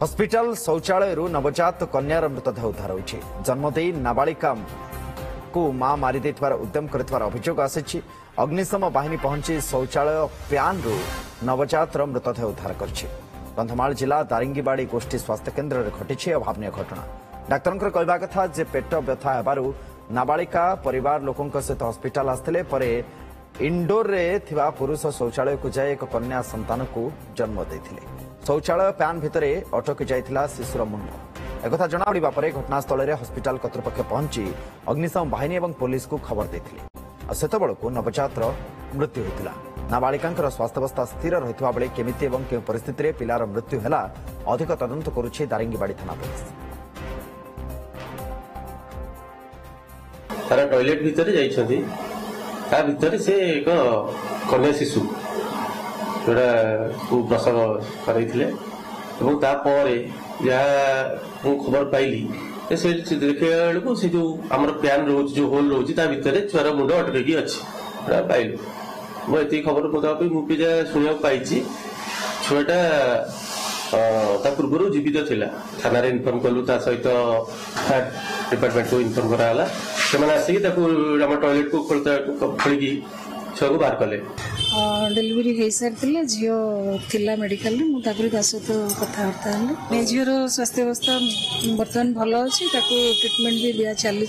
Hospital शौचालय नवजात कन्यार मृतदेह उद्धार होइछि। जन्मदे नाबालिका को मां मारी देथिबार उद्यम करथिबार अभियोग आसिछि। अग्निशम बाहिनी पहुंची शौचालय प्यान नवजात मृतदेह उद्धार करछि। कंधमाल जिला दारिंगीबाड़ी गोष्ठी स्वास्थ्य केन्द्र में घटी अभावन घटना। डाक्तर कहवा कथा जे पेट व्यथा हेबारु नाबालिका परिवार लोकों सहित हॉस्पिटल आसते पर इंडोर रे थिबा पुरुष शौचालय को जाए एक कन्या संतान को जन्म देथिले। शौचालय प्यान भितर अटकी जाइथिला शिशुर मुंड। एक जना पड़ा पर घटनास्थल में हॉस्पिटल कर्तृपक्ष पहुंची अग्निशम बाहिनी और पुलिस को खबर देथिले। सेतबेलकु नवजात मृत्यु होता। नाबालिका स्वास्थ्यावस्था स्थिर रही बेले केमिति एवं के परिस्थिति में पिलार मृत्यु है अधिक तदंत करुछि दारिंगीबाड़ी थाना पुलिस। तार टॉयलेट भितर जाइछथि ता भितर से एक कन्या शिशु जोड़ा प्रसव करैथिले एवं तापर या खबर पाइली से देखा बेलू से जो आम प्यान रोज जो होल रोज ता भितर छुआर मुंड अटकी अच्छी पाइलु मुझे खबर मुताबिक मुझे जहाँ शुणा पाई छुआटा पूर्व जीवित थिला। थाना रे इनफॉर्म कलु सहित डिपार्टमेंट को इनफॉर्म कराला से आसिक टॉयलेट को खोलिकी छुआ को बाहर कले। डेलीवरी हो सारी झील थिला मेडिकल मुझे सहित कथबार्ता झीर स्वास्थ्य अवस्था बर्तमान भल अच्छी ट्रिटमेंट भी दिया चली।